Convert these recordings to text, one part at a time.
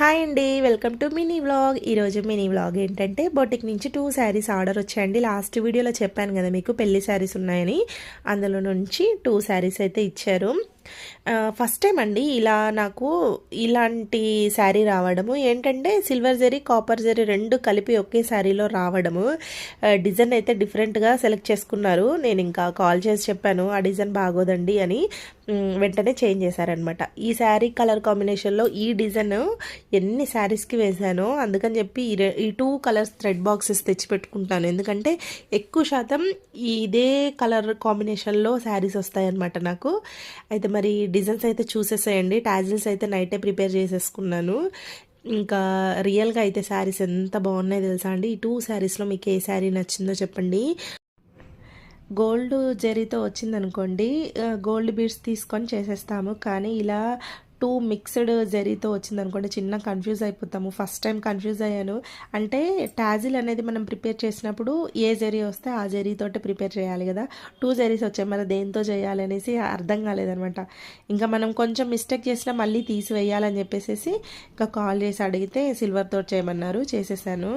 Hi అండి, welcome to mini vlog. ఈరోజు mini vlog ఏంటంటే బొటిక్ నుంచి 2 శారీస్ ఆర్డర్ వచ్చాయండి. లాస్ట్ వీడియోలో చెప్పాను కదా మీకు పెళ్లి శారీస్ ఉన్నాయని. అందులో నుంచి 2 శారీస్ అయితే ఇచ్చారు. ఫస్ట్ టైం అండి ఇలా నాకు ఇలాంటి శారీ రావడము. ఏంటంటే సిల్వర్ జరీ కాపర్ జరీ రెండు కలిపి ఒకే శారీలో రావడము. డిజైన్ అయితే డిఫరెంట్గా సెలెక్ట్ చేసుకున్నారు. నేను ఇంకా కాల్ చేసి చెప్పాను ఆ డిజైన్ బాగోదండి అని. వెంటనే చేంజ్ చేశారనమాట. ఈ శారీ కలర్ కాంబినేషన్లో ఈ డిజైన్ ఎన్ని శారీస్కి వేసానో అందుకని చెప్పి ఈ 2 కలర్స్ థ్రెడ్ బాక్సెస్ తెచ్చి పెట్టుకుంటాను. ఎందుకంటే ఎక్కువ శాతం ఇదే కలర్ కాంబినేషన్లో శారీస్ వస్తాయన్నమాట నాకు. అయితే మరి డిజైన్స్ అయితే చూసేసేయండి. టాజిల్స్ అయితే నైటే ప్రిపేర్ చేసేసుకున్నాను. ఇంకా రియల్గా అయితే శారీస్ ఎంత బాగున్నాయి తెలుసా అండి. ఈ 2 శారీస్లో మీకు ఏ శారీ నచ్చిందో చెప్పండి. గోల్డ్ జరీతో వచ్చిందనుకోండి, గోల్డ్ బీడ్స్ తీసుకొని చేసేస్తాము. కానీ ఇలా 2 మిక్స్డ్ జరీతో వచ్చిందనుకోండి చిన్న కన్ఫ్యూజ్ అయిపోతాము. ఫస్ట్ టైం కన్ఫ్యూజ్ అయ్యాను. అంటే టాజిల్ అనేది మనం ప్రిపేర్ చేసినప్పుడు ఏ జరీ వస్తే ఆ జరీతోటి ప్రిపేర్ చేయాలి కదా. 2 జరీస్ వచ్చాయి, మరి దేంతో చేయాలి అనేసి అర్థం కాలేదనమాట. ఇంకా మనం కొంచెం మిస్టేక్ చేసినా మళ్ళీ తీసివేయాలని చెప్పేసి ఇంకా కాల్ చేసి అడిగితే సిల్వర్తో చేయమన్నారు, చేసేసాను.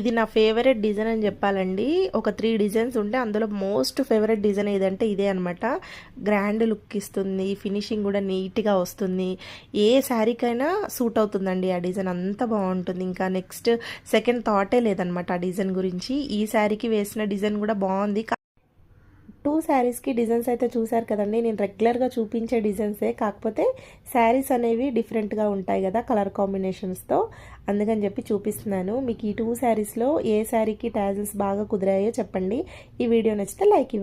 ఇది నా ఫేవరెట్ డిజైన్ అని చెప్పాలండి. ఒక 3 డిజైన్స్ ఉంటే అందులో మోస్ట్ ఫేవరెట్ డిజైన్ ఏదంటే ఇదే అనమాట. గ్రాండ్ లుక్ ఇస్తుంది, ఫినిషింగ్ కూడా నీట్గా వస్తుంది. ఏ శారీకైనా సూట్ అవుతుందండి ఆ డిజైన్, అంత బాగుంటుంది. ఇంకా నెక్స్ట్ సెకండ్ థాటే లేదనమాట ఆ డిజైన్ గురించి. ఈ శారీకి వేసిన డిజైన్ కూడా బాగుంది. 2 శారీస్కి డిజైన్స్ అయితే చూసారు కదండి. నేను రెగ్యులర్గా చూపించే డిజైన్సే, కాకపోతే శారీస్ అనేవి డిఫరెంట్గా ఉంటాయి కదా కలర్ కాంబినేషన్స్తో. అందుకని చెప్పి చూపిస్తున్నాను మీకు. ఈ 2 శారీస్లో ఏ శారీకి టాజిల్స్ బాగా కుదిరాయో చెప్పండి. ఈ వీడియో నచ్చితే లైక్ ఇవ్వండి.